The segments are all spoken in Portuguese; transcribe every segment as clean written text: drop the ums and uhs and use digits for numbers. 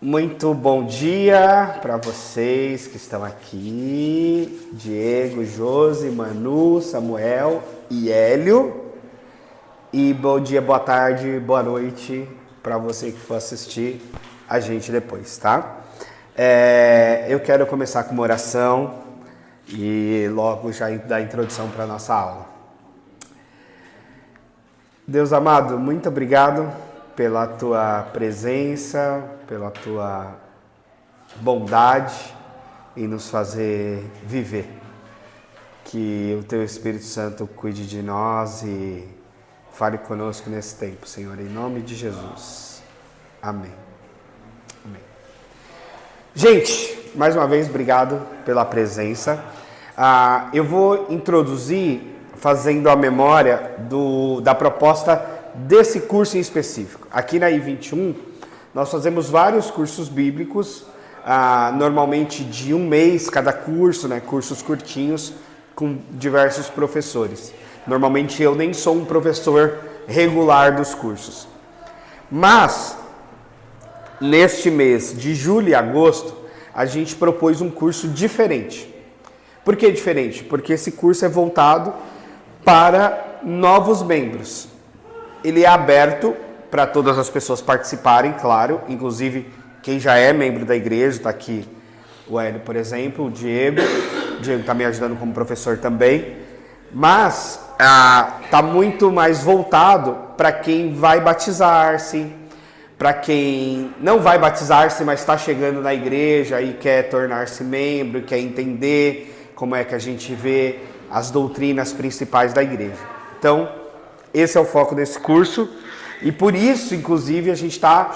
Muito bom dia para vocês que estão aqui, Diego, Josi, Manu, Samuel e Hélio. E bom dia, boa tarde, boa noite para você que for assistir a gente depois, tá? Eu quero começar com uma oração e logo já dar a introdução para a nossa aula. Deus amado, muito obrigado pela tua presença, pela tua bondade em nos fazer viver. Que o teu Espírito Santo cuide de nós e fale conosco nesse tempo, Senhor, em nome de Jesus. Amém. Amém. Gente, mais uma vez, obrigado pela presença. Eu vou introduzir fazendo a memória da proposta desse curso em específico. Aqui na I21, nós fazemos vários cursos bíblicos, normalmente de um mês cada curso, né? Cursos curtinhos com diversos professores. Normalmente eu nem sou um professor regular dos cursos. Mas, neste mês de julho e agosto, a gente propôs um curso diferente. Por que diferente? Porque esse curso é voltado para novos membros. Ele é aberto para todas as pessoas participarem, claro, inclusive quem já é membro da igreja, está aqui o Hélio, por exemplo, o Diego está me ajudando como professor também, mas está muito mais voltado para quem vai batizar-se, para quem não vai batizar-se, mas está chegando na igreja e quer tornar-se membro, quer entender como é que a gente vê as doutrinas principais da igreja. Então, esse é o foco desse curso e por isso, inclusive, a gente está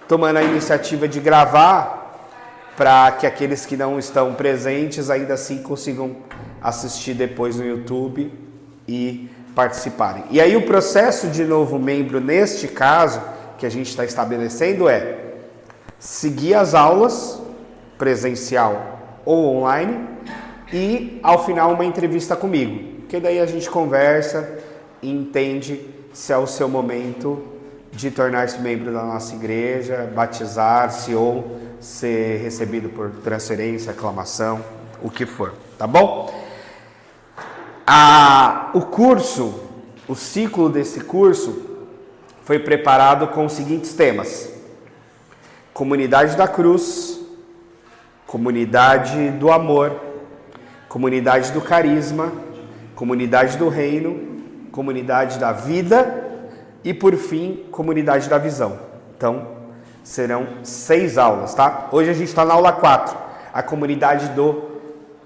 tomando a iniciativa de gravar para que aqueles que não estão presentes ainda assim consigam assistir depois no YouTube e participarem. E aí o processo de novo membro, neste caso, que a gente está estabelecendo é seguir as aulas, presencial ou online, e ao final uma entrevista comigo, que daí a gente conversa e entende se é o seu momento de tornar-se membro da nossa igreja, batizar-se ou ser recebido por transferência, aclamação, o que for, tá bom? O ciclo desse curso foi preparado com os seguintes temas: comunidade da cruz, comunidade do amor, comunidade do carisma, comunidade do reino, comunidade da vida e, por fim, comunidade da visão. Então, serão 6 aulas, tá? Hoje a gente está na aula 4, a comunidade do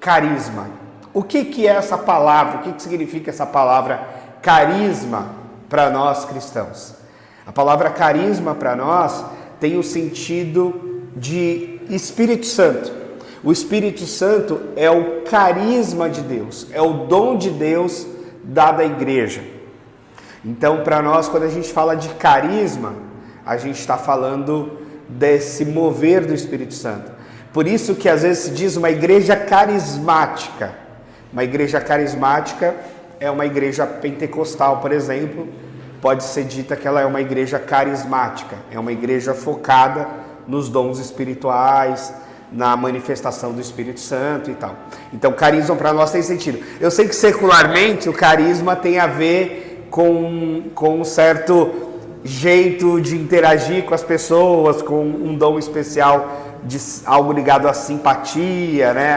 carisma. O que é essa palavra? O que significa essa palavra carisma para nós cristãos? A palavra carisma para nós tem o sentido de Espírito Santo. O Espírito Santo é o carisma de Deus, é o dom de Deus dado à igreja. Então, para nós, quando a gente fala de carisma, a gente está falando desse mover do Espírito Santo. Por isso que às vezes se diz uma igreja carismática. Uma igreja carismática é uma igreja pentecostal, por exemplo. Pode ser dita que ela é uma igreja carismática. É uma igreja focada nos dons espirituais, na manifestação do Espírito Santo e tal. Então, carisma para nós tem sentido. Eu sei que secularmente o carisma tem a ver com um certo jeito de interagir com as pessoas, com um dom especial, de algo ligado à simpatia, né?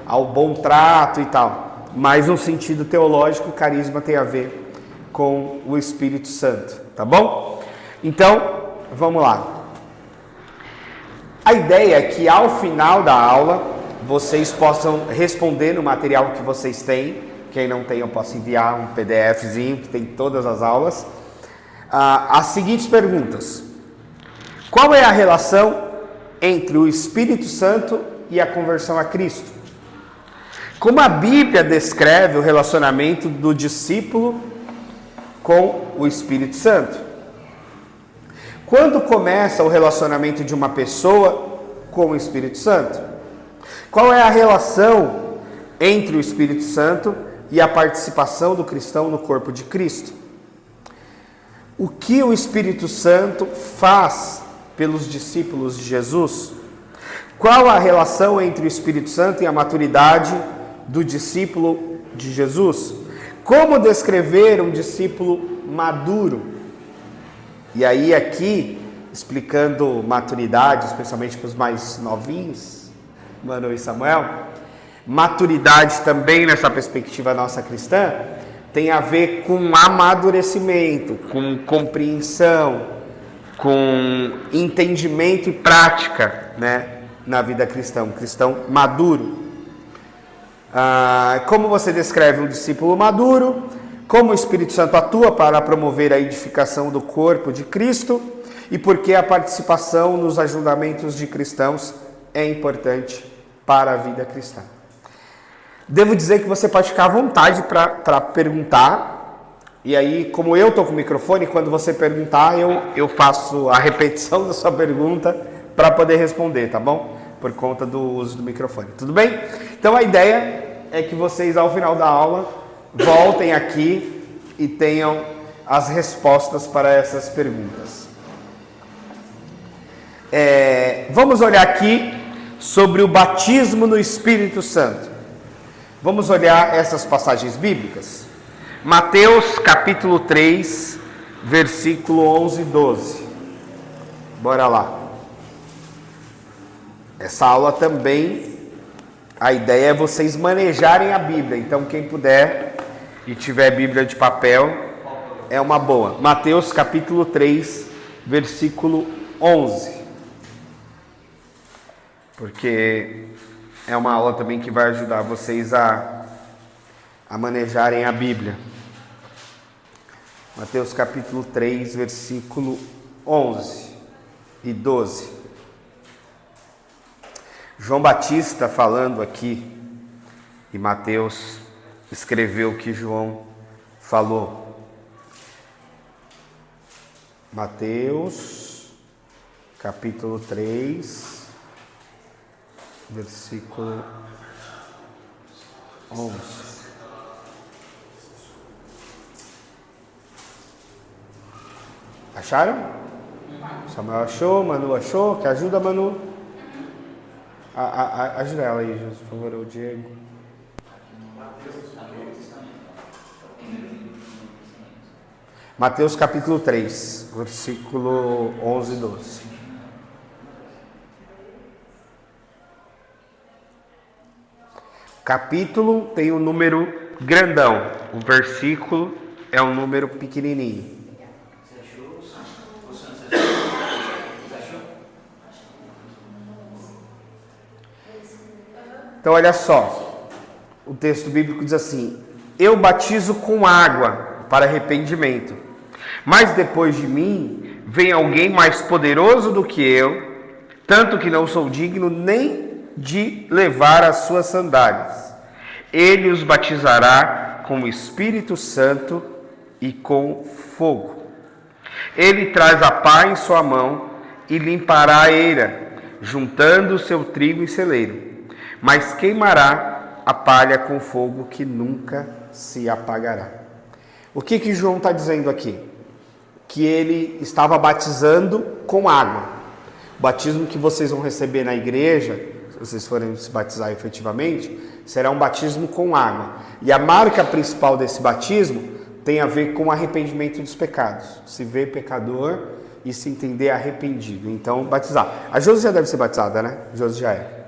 ao bom trato e tal. Mas no sentido teológico, o carisma tem a ver com o Espírito Santo, tá bom? Então, vamos lá. A ideia é que ao final da aula vocês possam responder no material que vocês têm. Quem não tem, eu posso enviar um PDFzinho que tem todas as aulas. As seguintes perguntas: qual é a relação entre o Espírito Santo e a conversão a Cristo? Como a Bíblia descreve o relacionamento do discípulo com o Espírito Santo? Quando começa o relacionamento de uma pessoa com o Espírito Santo? Qual é a relação entre o Espírito Santo e a participação do cristão no corpo de Cristo? O que o Espírito Santo faz pelos discípulos de Jesus? Qual a relação entre o Espírito Santo e a maturidade do discípulo de Jesus? Como descrever um discípulo maduro? E aí aqui, explicando maturidade, especialmente para os mais novinhos, Manu e Samuel, maturidade também nessa perspectiva nossa cristã, tem a ver com amadurecimento, com compreensão, com entendimento e prática, né, na vida cristã, um cristão maduro. Como você descreve um discípulo maduro? Como o Espírito Santo atua para promover a edificação do corpo de Cristo e por que a participação nos ajudamentos de cristãos é importante para a vida cristã. Devo dizer que você pode ficar à vontade para perguntar, e aí, como eu estou com o microfone, quando você perguntar, eu faço a repetição da sua pergunta para poder responder, tá bom? Por conta do uso do microfone, tudo bem? Então a ideia é que vocês, ao final da aula, voltem aqui e tenham as respostas para essas perguntas. Vamos olhar aqui sobre o batismo no Espírito Santo. Vamos olhar essas passagens bíblicas. Mateus capítulo 3, versículo 11 e 12. Bora lá. Essa aula também, a ideia é vocês manejarem a Bíblia. Então quem puder e tiver Bíblia de papel, é uma boa. Mateus capítulo 3, versículo 11. Porque é uma aula também que vai ajudar vocês a manejarem a Bíblia. Mateus capítulo 3, versículo 11 e 12. João Batista falando aqui, e Mateus escreveu o que João falou. Mateus capítulo 3, versículo 11. Acharam? Samuel achou, Manu achou. Que ajuda, Manu? Ajuda ela aí, Jesus, por favor, o Diego. Mateus capítulo 3, versículo 11 e 12. Capítulo tem um número grandão, o versículo é um número pequenininho. Então olha só, o texto bíblico diz assim: eu batizo com água para arrependimento, mas depois de mim vem alguém mais poderoso do que eu, tanto que não sou digno nem de levar as suas sandálias. Ele os batizará com o Espírito Santo e com fogo. Ele traz a pá em sua mão e limpará a eira, juntando o seu trigo em celeiro, mas queimará a palha com fogo que nunca se apagará. O que João está dizendo aqui? Que ele estava batizando com água. O batismo que vocês vão receber na igreja, se vocês forem se batizar efetivamente, será um batismo com água. E a marca principal desse batismo tem a ver com o arrependimento dos pecados. Se ver pecador e se entender arrependido. Então, batizar. A Josi já deve ser batizada, né? Josi já é.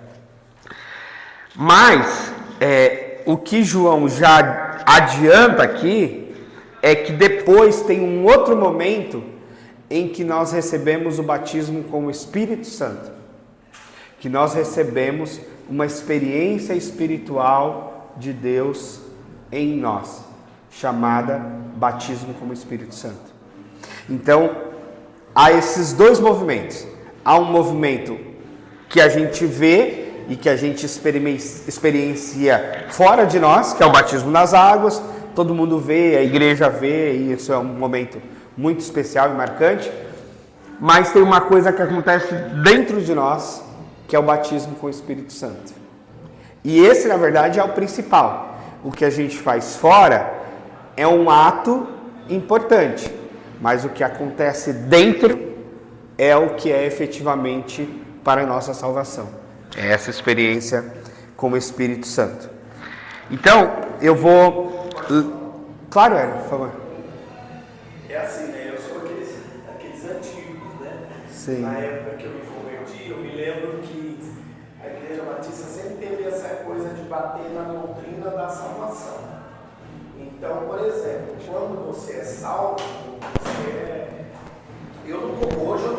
Mas, o que João já adianta aqui é que depois tem um outro momento em que nós recebemos o batismo com o Espírito Santo. Que nós recebemos uma experiência espiritual de Deus em nós, chamada batismo com o Espírito Santo. Então, há esses dois movimentos. Há um movimento que a gente vê e que a gente experiencia fora de nós, que é o batismo nas águas. Todo mundo vê, a igreja vê, e isso é um momento muito especial e marcante. Mas tem uma coisa que acontece dentro de nós, que é o batismo com o Espírito Santo. E esse, na verdade, é o principal. O que a gente faz fora é um ato importante, mas o que acontece dentro é o que é efetivamente para a nossa salvação. É essa experiência com o Espírito Santo. Então, eu vou... Claro, Hélio, por favor. É assim, né? Eu sou aqueles antigos, né? Sim. Na época que eu me converti, eu me lembro que a Igreja Batista sempre teve essa coisa de bater na doutrina da salvação. Então, por exemplo, quando você é salvo, hoje eu não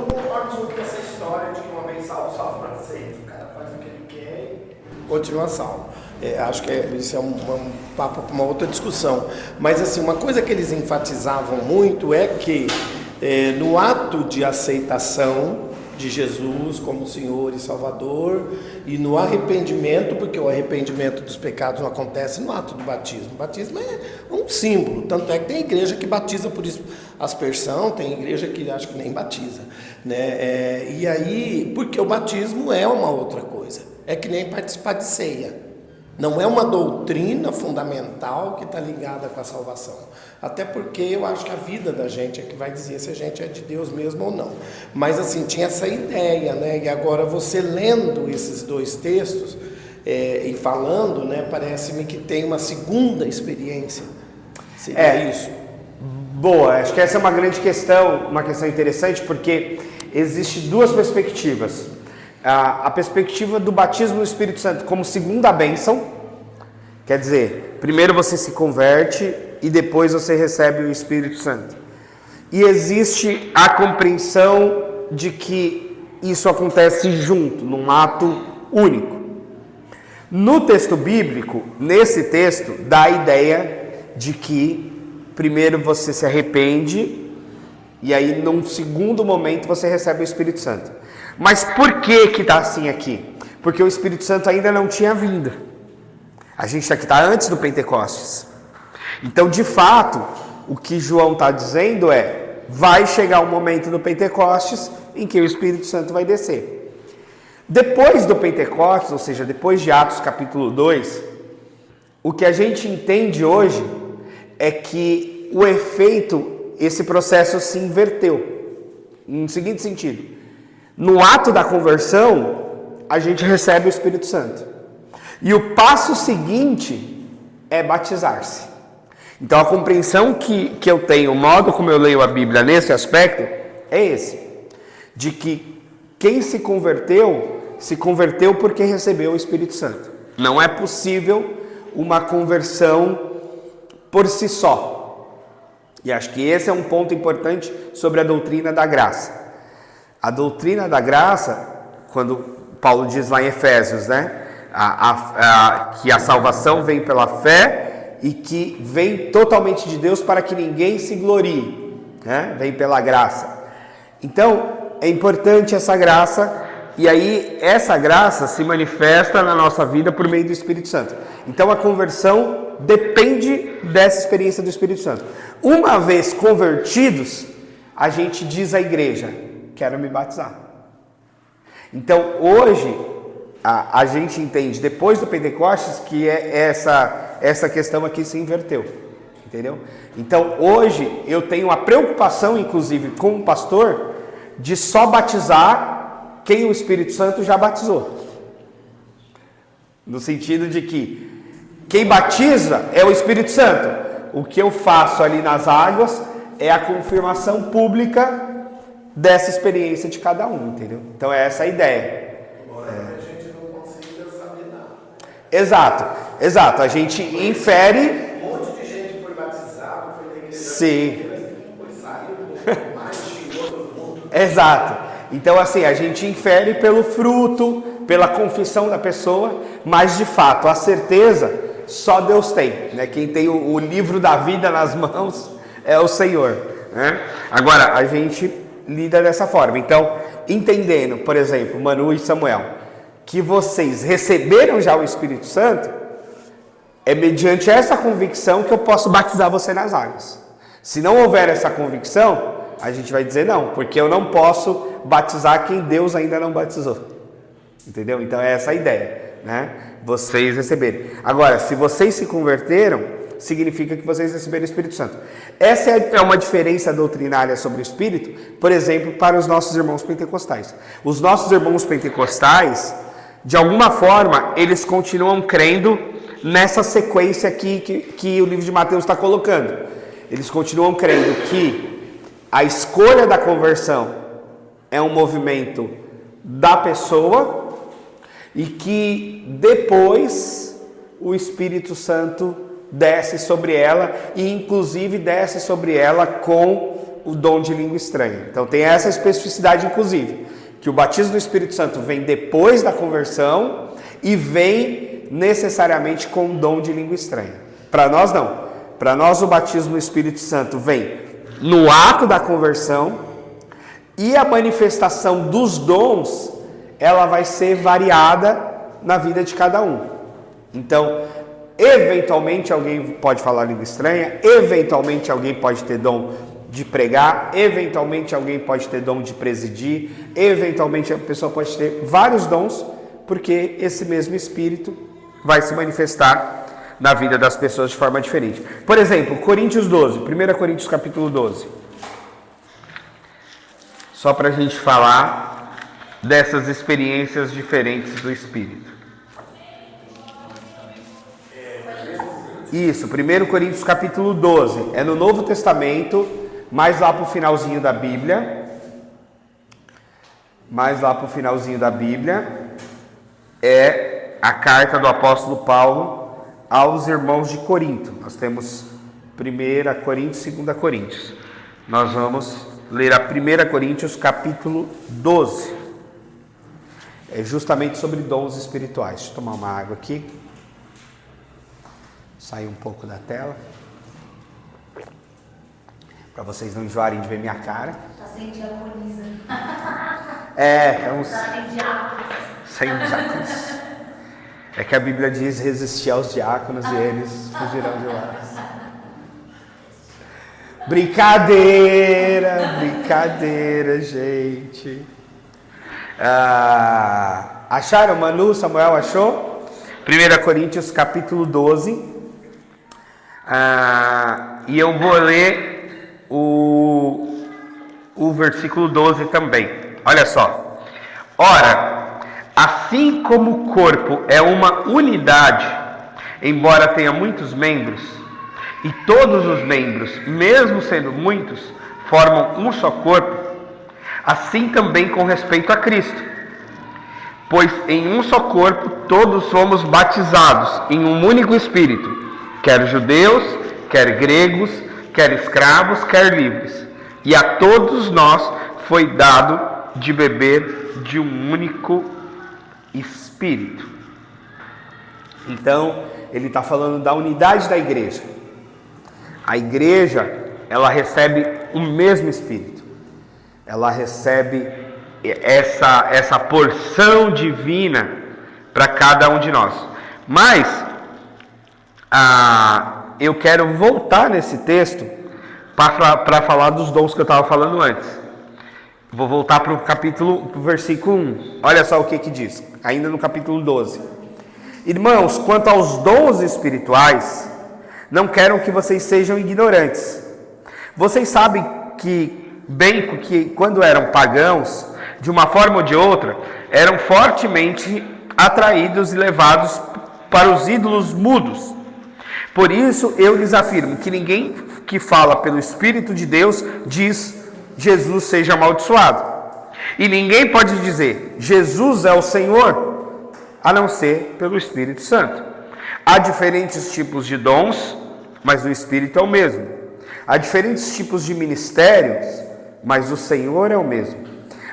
concordo muito com essa história de que uma vez salvo, salvo para sempre. O cara faz o que ele quer e continua salvo. Acho que isso é um papo para uma outra discussão. Mas assim, uma coisa que eles enfatizavam muito é que no ato de aceitação de Jesus como Senhor e Salvador e no arrependimento, porque o arrependimento dos pecados não acontece no ato do batismo. O batismo é um símbolo, tanto é que tem igreja que batiza por aspersão, tem igreja que acho que nem batiza, né? E aí, porque o batismo é uma outra coisa, é que nem participar de ceia. Não é uma doutrina fundamental que está ligada com a salvação. Até porque eu acho que a vida da gente é que vai dizer se a gente é de Deus mesmo ou não. Mas assim, tinha essa ideia, né? E agora você lendo esses dois textos e falando, né? Parece-me que tem uma segunda experiência. Seria isso? Boa, acho que essa é uma grande questão, uma questão interessante, porque existem duas perspectivas. A perspectiva do batismo no Espírito Santo como segunda bênção, quer dizer, primeiro você se converte e depois você recebe o Espírito Santo. E existe a compreensão de que isso acontece junto, num ato único. No texto bíblico, nesse texto, dá a ideia de que primeiro você se arrepende e aí num segundo momento você recebe o Espírito Santo. Mas por que está assim aqui? Porque o Espírito Santo ainda não tinha vindo. A gente aqui está antes do Pentecostes. Então, de fato, o que João está dizendo é: vai chegar o momento do Pentecostes em que o Espírito Santo vai descer. Depois do Pentecostes, ou seja, depois de Atos capítulo 2, o que a gente entende hoje é que o efeito, esse processo se inverteu. No seguinte sentido: no ato da conversão, a gente recebe o Espírito Santo. E o passo seguinte é batizar-se. Então a compreensão que eu tenho, o modo como eu leio a Bíblia nesse aspecto, é esse. De que quem se converteu porque recebeu o Espírito Santo. Não é possível uma conversão por si só. E acho que esse é um ponto importante sobre a doutrina da graça. A doutrina da graça, quando Paulo diz lá em Efésios, né? Que a salvação vem pela fé e que vem totalmente de Deus para que ninguém se glorie, né? Vem pela graça. Então, é importante essa graça, e aí essa graça se manifesta na nossa vida por meio do Espírito Santo. Então, a conversão depende dessa experiência do Espírito Santo. Uma vez convertidos, a gente diz à igreja: quero me batizar. Então, hoje, a gente entende, depois do Pentecostes, que essa questão aqui se inverteu. Entendeu? Então, hoje, eu tenho a preocupação, inclusive, como pastor, de só batizar quem o Espírito Santo já batizou. No sentido de que quem batiza é o Espírito Santo. O que eu faço ali nas águas é a confirmação pública dessa experiência de cada um, entendeu? Então é essa a ideia. Embora a gente não consiga saber nada. Exato. A gente infere. Um monte de gente foi batizado, foi da igreja. Sim. Depois saiu, mais xingou todo mundo. Exato. Então assim, a gente infere pelo fruto, pela confissão da pessoa, mas de fato, a certeza só Deus tem, né? Quem tem o livro da vida nas mãos é o Senhor, né? Agora, a gente lida dessa forma. Então, entendendo, por exemplo, Manu e Samuel, que vocês receberam já o Espírito Santo, é mediante essa convicção que eu posso batizar você nas águas. Se não houver essa convicção, a gente vai dizer não, porque eu não posso batizar quem Deus ainda não batizou. Entendeu? Então é essa a ideia, né? Vocês receberem. Agora, se vocês se converteram, significa que vocês receberam o Espírito Santo. Essa é uma diferença doutrinária sobre o Espírito, por exemplo, para os nossos irmãos pentecostais. Os nossos irmãos pentecostais, de alguma forma, eles continuam crendo nessa sequência aqui que o livro de Mateus está colocando. Eles continuam crendo que a escolha da conversão é um movimento da pessoa e que depois o Espírito Santo desce sobre ela e inclusive desce sobre ela com o dom de língua estranha. Então tem essa especificidade inclusive, que o batismo do Espírito Santo vem depois da conversão e vem necessariamente com o dom de língua estranha. Para nós não. Para nós o batismo do Espírito Santo vem no ato da conversão e a manifestação dos dons, ela vai ser variada na vida de cada um. Então, eventualmente alguém pode falar língua estranha, eventualmente alguém pode ter dom de pregar, eventualmente alguém pode ter dom de presidir, eventualmente a pessoa pode ter vários dons, porque esse mesmo Espírito vai se manifestar na vida das pessoas de forma diferente. Por exemplo, Coríntios 12, 1 Coríntios capítulo 12. Só para a gente falar dessas experiências diferentes do Espírito. Isso, 1 Coríntios capítulo 12. É no Novo Testamento, mais lá para o finalzinho da Bíblia. Mais lá para o finalzinho da Bíblia. É a carta do apóstolo Paulo aos irmãos de Corinto. Nós temos 1 Coríntios e 2 Coríntios. Nós vamos ler a 1 Coríntios capítulo 12. É justamente sobre dons espirituais. Deixa eu tomar uma água aqui. Sair um pouco da tela. Para vocês não enjoarem de ver minha cara. Está sem diaconisa. É uns... Sem diáconos. É que a Bíblia diz resistir aos diáconos e eles fugirão de lá. Brincadeira, gente. Acharam, Manu? Samuel achou? 1 Coríntios capítulo 12. E eu vou ler o versículo 12 também. Olha só. Ora, assim como o corpo é uma unidade, embora tenha muitos membros, e todos os membros, mesmo sendo muitos, formam um só corpo, assim também com respeito a Cristo. Pois em um só corpo todos somos batizados em um único Espírito, quer judeus, quer gregos, quer escravos, quer livres. E a todos nós foi dado de beber de um único Espírito. Então, ele está falando da unidade da igreja. A igreja, ela recebe o mesmo Espírito. Ela recebe essa porção divina para cada um de nós. Mas, eu quero voltar nesse texto para falar dos dons que eu estava falando antes. Vou voltar para o versículo 1. Olha só o que diz, ainda no capítulo 12. Irmãos, quanto aos dons espirituais, não quero que vocês sejam ignorantes. Vocês sabem que quando eram pagãos, de uma forma ou de outra, eram fortemente atraídos e levados para os ídolos mudos. Por isso eu lhes afirmo que ninguém que fala pelo Espírito de Deus diz Jesus seja amaldiçoado. E ninguém pode dizer Jesus é o Senhor, a não ser pelo Espírito Santo. Há diferentes tipos de dons, mas o Espírito é o mesmo. Há diferentes tipos de ministérios, mas o Senhor é o mesmo.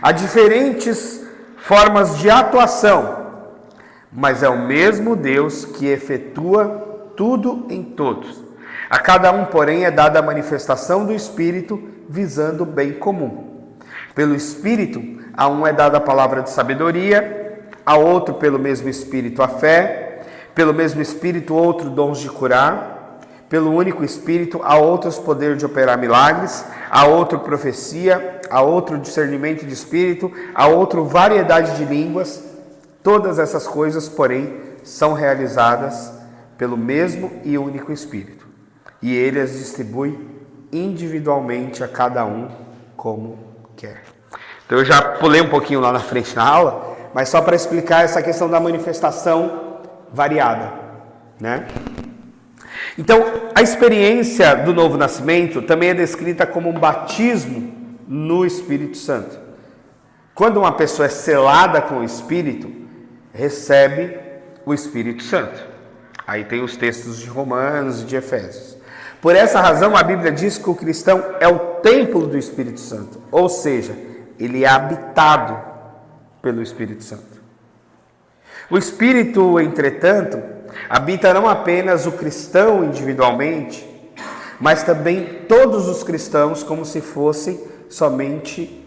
Há diferentes formas de atuação, mas é o mesmo Deus que efetua tudo em todos. A cada um, porém, é dada a manifestação do Espírito, visando o bem comum. Pelo Espírito, a um é dada a palavra de sabedoria, a outro, pelo mesmo Espírito, a fé, pelo mesmo Espírito, outro dons de curar, pelo único Espírito, a outros poder de operar milagres, a outro profecia, a outro discernimento de Espírito, a outro variedade de línguas. Todas essas coisas, porém, são realizadas pelo mesmo e único Espírito. e Ele as distribui individualmente a cada um como quer. Então eu já pulei um pouquinho lá na frente na aula, mas só para explicar essa questão da manifestação variada, né? Então, a experiência do novo nascimento também é descrita como um batismo no Espírito Santo. Quando uma pessoa é selada com o Espírito, recebe o Espírito Santo. Aí tem os textos de Romanos e de Efésios. Por essa razão, a Bíblia diz que o cristão é o templo do Espírito Santo, ou seja, ele é habitado pelo Espírito Santo. O Espírito, entretanto, habita não apenas o cristão individualmente, mas também todos os cristãos como se fosse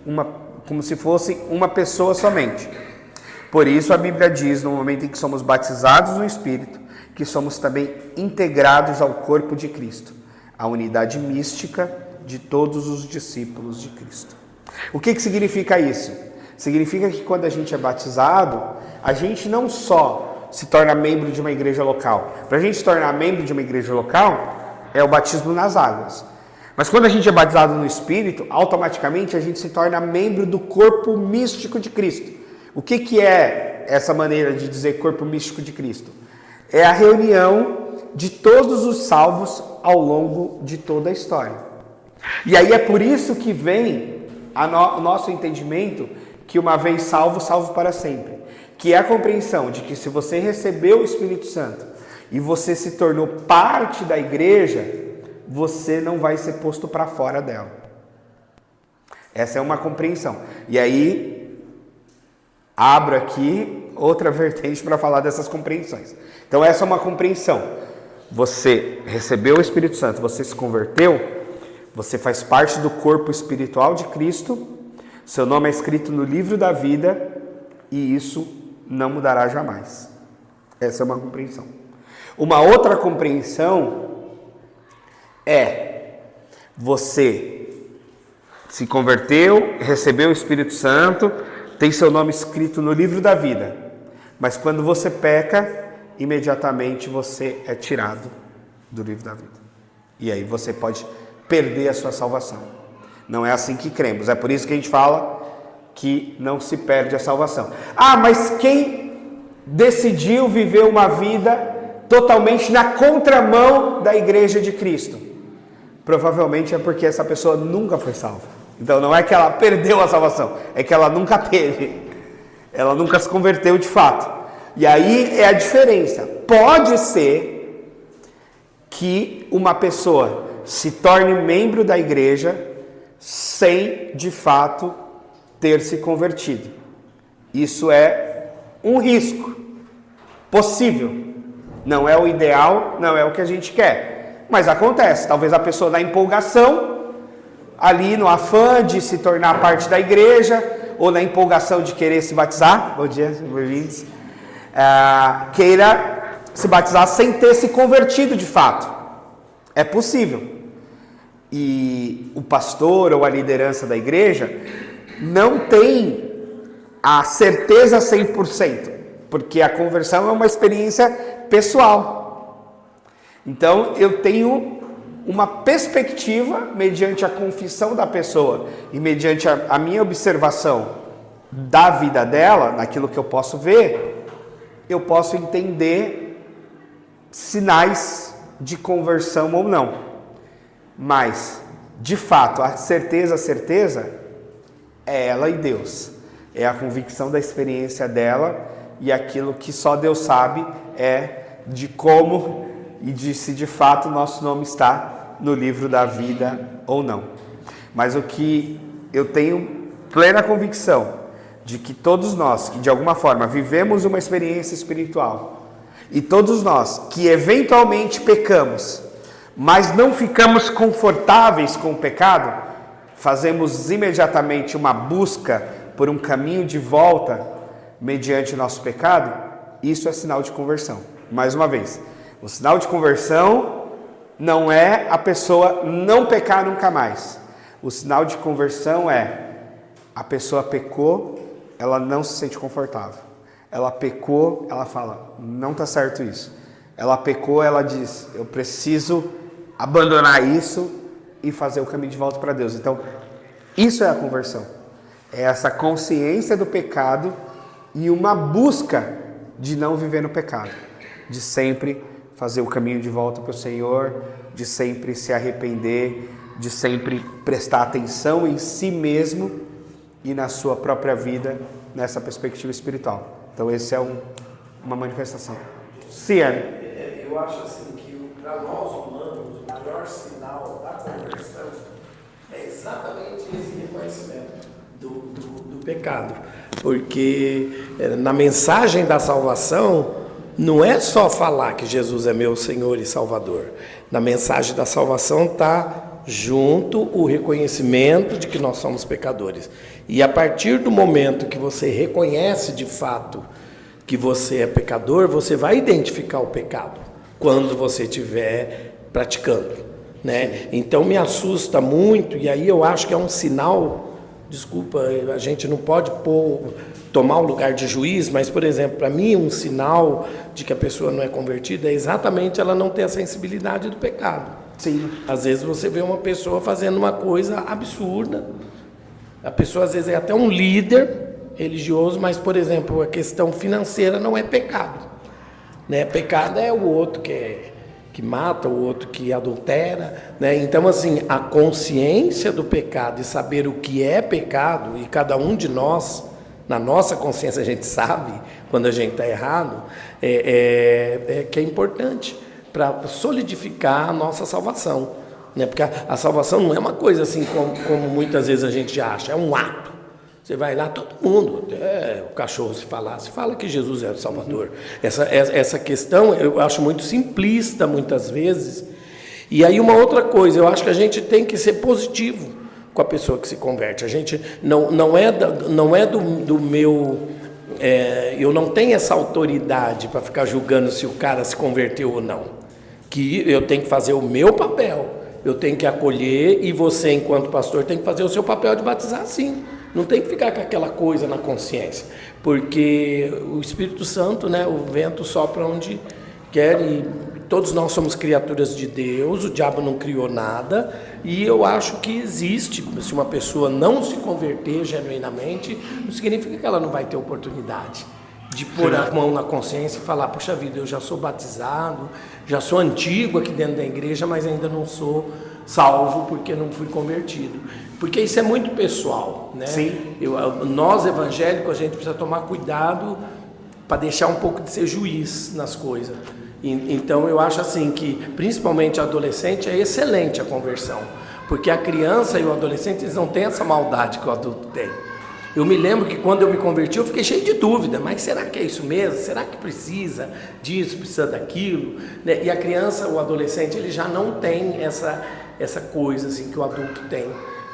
uma pessoa somente. Por isso a Bíblia diz, no momento em que somos batizados no Espírito, que somos também integrados ao corpo de Cristo, a unidade mística de todos os discípulos de Cristo. O que significa isso? Significa que quando a gente é batizado, a gente não só se torna membro de uma igreja local. Para a gente se tornar membro de uma igreja local, é o batismo nas águas. Mas quando a gente é batizado no Espírito, automaticamente a gente se torna membro do corpo místico de Cristo. O que é essa maneira de dizer corpo místico de Cristo? É a reunião de todos os salvos ao longo de toda a história. E aí é por isso que vem o nosso entendimento que uma vez salvo, salvo para sempre. Que é a compreensão de que se você recebeu o Espírito Santo e você se tornou parte da igreja, você não vai ser posto para fora dela. Essa é uma compreensão. E aí, abro aqui outra vertente para falar dessas compreensões. Então essa é uma compreensão. Você recebeu o Espírito Santo, você se converteu, você faz parte do corpo espiritual de Cristo, seu nome é escrito no livro da vida e isso não mudará jamais. Essa é uma compreensão. Uma outra compreensão é você se converteu, recebeu o Espírito Santo, tem seu nome escrito no livro da vida, mas quando você peca, imediatamente você é tirado do livro da vida. E aí você pode perder a sua salvação. Não é assim que cremos. É por isso que a gente fala que não se perde a salvação. Ah, mas quem decidiu viver uma vida totalmente na contramão da igreja de Cristo? Provavelmente é porque essa pessoa nunca foi salva. Então não é que ela perdeu a salvação, é que ela nunca teve. Ela nunca se converteu de fato. E aí é a diferença. Pode ser que uma pessoa se torne membro da igreja sem, de fato, ter se convertido. Isso é um risco possível. Não é o ideal, não é o que a gente quer. Mas acontece. Talvez a pessoa na empolgação, ali no afã de se tornar parte da igreja, ou na empolgação de querer se batizar, bom dia, bem-vindos, queira se batizar sem ter se convertido de fato. É possível. E o pastor ou a liderança da igreja não tem a certeza 100%, porque a conversão é uma experiência pessoal. Então eu tenho uma perspectiva mediante a confissão da pessoa e mediante a minha observação da vida dela, naquilo que eu posso ver, eu posso entender sinais de conversão ou não. Mas, de fato, a certeza é ela e Deus. É a convicção da experiência dela e aquilo que só Deus sabe é de como e de se de fato nosso nome está no livro da vida ou não. Mas o que eu tenho plena convicção de que todos nós que de alguma forma vivemos uma experiência espiritual e todos nós que eventualmente pecamos, mas não ficamos confortáveis com o pecado, fazemos imediatamente uma busca por um caminho de volta mediante o nosso pecado, isso é sinal de conversão. Mais uma vez, o sinal de conversão não é a pessoa não pecar nunca mais. O sinal de conversão é a pessoa pecou, ela não se sente confortável. Ela pecou, ela fala, não está certo isso. Ela pecou, ela diz, eu preciso abandonar isso e fazer o caminho de volta para Deus. Então, isso é a conversão. É essa consciência do pecado e uma busca de não viver no pecado, de sempre fazer o caminho de volta para o Senhor, de sempre se arrepender, de sempre prestar atenção em si mesmo e na sua própria vida, nessa perspectiva espiritual. Então, esse é uma manifestação. Ciane. Eu acho assim que para nós humanos, o maior sinal da conversão é exatamente esse reconhecimento do pecado. Porque na mensagem da salvação, não é só falar que Jesus é meu Senhor e Salvador. Na mensagem da salvação está junto o reconhecimento de que nós somos pecadores. E a partir do momento que você reconhece de fato que você é pecador, você vai identificar o pecado quando você estiver praticando, né? Então me assusta muito, e aí eu acho que é um sinal, desculpa, a gente não pode tomar o lugar de juiz, mas, por exemplo, para mim um sinal de que a pessoa não é convertida é exatamente ela não ter a sensibilidade do pecado. Sim. Às vezes você vê uma pessoa fazendo uma coisa absurda, a pessoa às vezes é até um líder religioso, mas, por exemplo, a questão financeira não é pecado, né? Pecado é o outro que mata, o outro que adultera, né? Então, assim, a consciência do pecado e saber o que é pecado, e cada um de nós, na nossa consciência, a gente sabe quando a gente está errado, que é importante para solidificar a nossa salvação, né? Porque a salvação não é uma coisa assim como muitas vezes a gente acha, é um ato. Você vai lá, todo mundo, até o cachorro se fala que Jesus é o Salvador. Essa questão eu acho muito simplista muitas vezes. E aí uma outra coisa, eu acho que a gente tem que ser positivo com a pessoa que se converte. A gente não é do meu... eu não tenho essa autoridade para ficar julgando se o cara se converteu ou não. Que eu tenho que fazer o meu papel, eu tenho que acolher, e você, enquanto pastor, tem que fazer o seu papel de batizar, sim. Não tem que ficar com aquela coisa na consciência, porque o Espírito Santo, né, o vento sopra onde quer, e todos nós somos criaturas de Deus, o diabo não criou nada, e eu acho que existe, se uma pessoa não se converter genuinamente, não significa que ela não vai ter oportunidade de pôr a mão na consciência e falar, puxa vida, eu já sou batizado, já sou antigo aqui dentro da igreja, mas ainda não sou salvo porque não fui convertido. Porque isso é muito pessoal, né? Sim. Nós evangélicos, a gente precisa tomar cuidado para deixar um pouco de ser juiz nas coisas. Então eu acho assim que, principalmente adolescente, é excelente a conversão, porque a criança e o adolescente, eles não têm essa maldade que o adulto tem. Eu me lembro que quando eu me converti, eu fiquei cheio de dúvida, mas será que é isso mesmo? Será que precisa disso, precisa daquilo? E a criança, o adolescente, ele já não tem essa coisa assim que o adulto tem.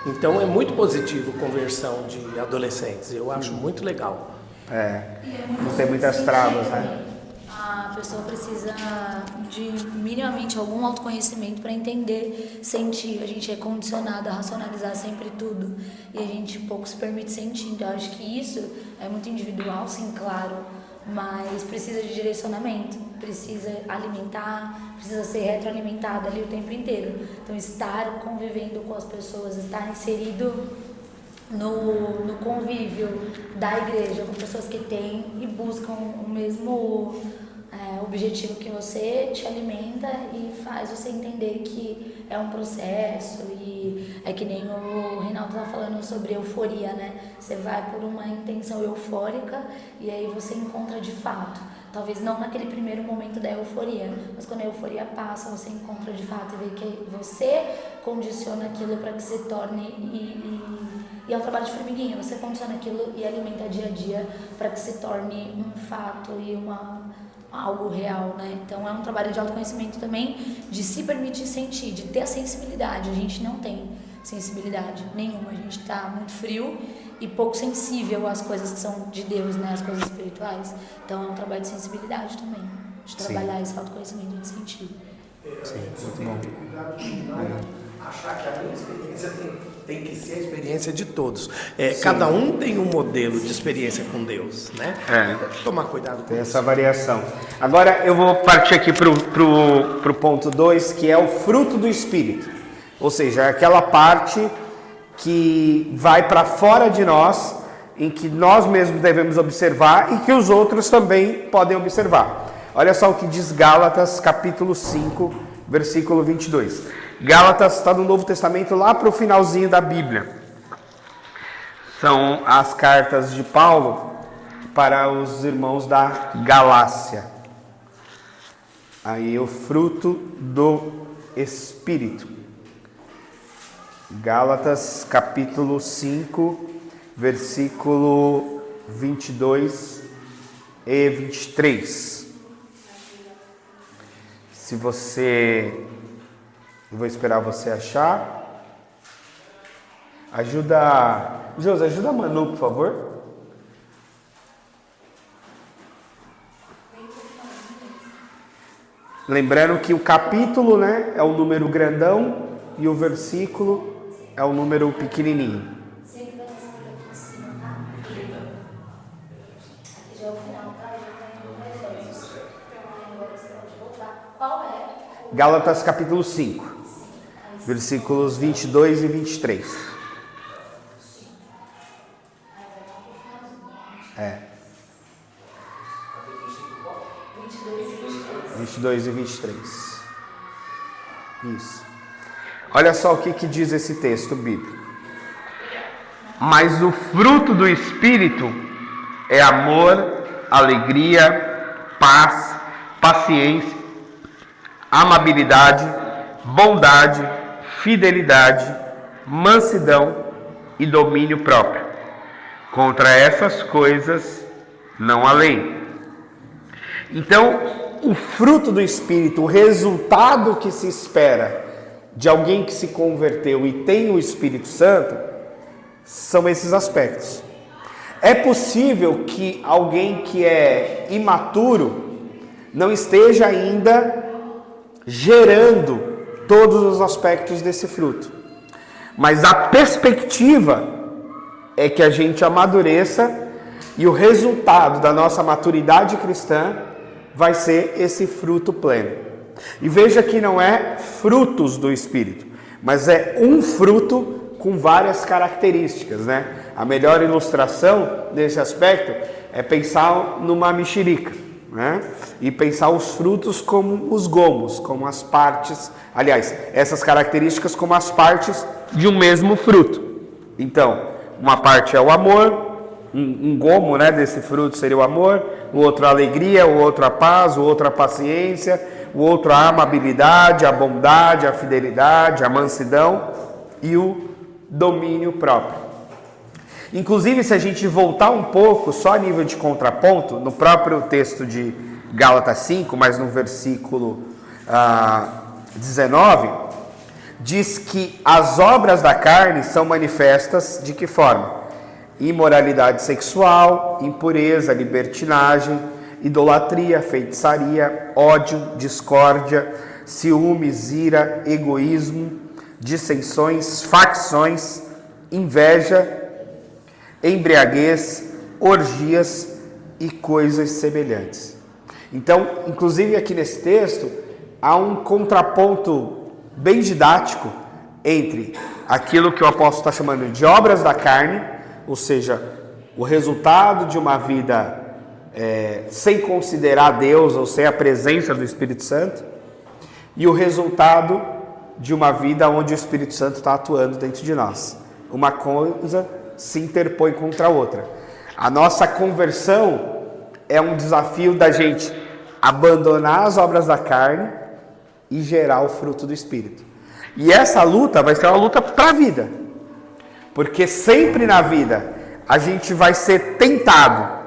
Então é muito positivo a conversão de adolescentes, eu acho muito legal. Não tem muitas travas, né? A pessoa precisa de minimamente algum autoconhecimento para entender, sentir. A gente é condicionado a racionalizar sempre tudo e a gente pouco se permite sentir. Então eu acho que isso é muito individual, sim, claro, mas precisa de direcionamento, precisa alimentar, precisa ser retroalimentado ali o tempo inteiro. Então estar convivendo com as pessoas, estar inserido no convívio da igreja com pessoas que têm e buscam o mesmo objetivo que você, te alimenta e faz você entender que é um processo. E é que nem o Reinaldo estava falando sobre euforia, né? Você vai por uma intenção eufórica e aí você encontra de fato. Talvez não naquele primeiro momento da euforia, mas quando a euforia passa, você encontra de fato e vê que você condiciona aquilo para que se torne... E é um trabalho de formiguinha, você condiciona aquilo e alimenta dia a dia para que se torne um fato e algo real, né? Então é um trabalho de autoconhecimento também, de se permitir sentir, de ter a sensibilidade. A gente não tem sensibilidade nenhuma, a gente está muito frio e pouco sensível às coisas que são de Deus, né? As coisas espirituais. Então é um trabalho de sensibilidade também, de trabalhar esse autoconhecimento, de sentir. Sim, muito bom. Cuidado de não achar que a minha experiência tem tem que ser a experiência de todos. Cada um tem um modelo de experiência com Deus, né? Tomar cuidado com Tem isso. essa variação. Agora eu vou partir aqui pro ponto 2, que é o fruto do Espírito. Ou seja, é aquela parte que vai para fora de nós, em que nós mesmos devemos observar e que os outros também podem observar. Olha só o que diz Gálatas, capítulo 5, versículo 22. Gálatas está no Novo Testamento, lá para o finalzinho da Bíblia. São as cartas de Paulo para os irmãos da Galácia. Aí o fruto do Espírito. Gálatas, capítulo 5, versículo 22 e 23. Se você... Eu vou esperar você achar. Josi, ajuda a Manu, por favor. Lembrando que o capítulo, né, é o número grandão e o versículo é o número pequenininho. Sempre vai escrito aqui em cima, tá? Aqui já é o final, tá? Já tá indo no Efésios. Agora você pode voltar. Qual é? Gálatas capítulo 5, versículos 22 e 23. 22 e 23. Isso. Olha só o que diz esse texto bíblico. Mas o fruto do Espírito é amor, alegria, paz, paciência, amabilidade, bondade, fidelidade, mansidão e domínio próprio. Contra essas coisas não há lei. Então, o fruto do Espírito, o resultado que se espera de alguém que se converteu e tem o Espírito Santo, são esses aspectos. É possível que alguém que é imaturo não esteja ainda gerando todos os aspectos desse fruto. Mas a perspectiva é que a gente amadureça e o resultado da nossa maturidade cristã vai ser esse fruto pleno. E veja que não é frutos do Espírito, mas é um fruto com várias características, né? A melhor ilustração desse aspecto é pensar numa mexerica, né? E pensar os frutos como os gomos, como as partes, aliás, essas características como as partes de um mesmo fruto. Então, uma parte é o amor, um gomo, né, desse fruto seria o amor, o outro a alegria, o outro a paz, o outro a paciência, o outro a amabilidade, a bondade, a fidelidade, a mansidão e o domínio próprio. Inclusive, se a gente voltar um pouco, só a nível de contraponto, no próprio texto de Gálatas 5, mas no versículo 19, diz que as obras da carne são manifestas de que forma? Imoralidade sexual, impureza, libertinagem, idolatria, feitiçaria, ódio, discórdia, ciúmes, ira, egoísmo, dissensões, facções, inveja, embriaguez, orgias e coisas semelhantes. Então, inclusive aqui nesse texto, há um contraponto bem didático entre aquilo que o apóstolo está chamando de obras da carne, ou seja, o resultado de uma vida sem considerar Deus ou sem a presença do Espírito Santo, e o resultado de uma vida onde o Espírito Santo está atuando dentro de nós. Uma coisa se interpõe contra a outra. A nossa conversão é um desafio da gente abandonar as obras da carne e gerar o fruto do Espírito. E essa luta vai ser uma luta para a vida. Porque sempre na vida a gente vai ser tentado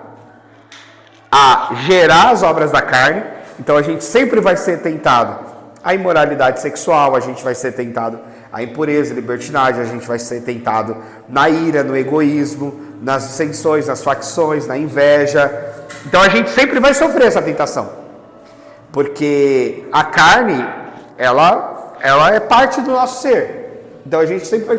a gerar as obras da carne. Então a gente sempre vai ser tentado à imoralidade sexual, a gente vai ser tentado à impureza, libertinagem, a gente vai ser tentado na ira, no egoísmo, nas dissensões, nas facções, na inveja. Então a gente sempre vai sofrer essa tentação. Porque a carne, ela é parte do nosso ser. Então a gente sempre vai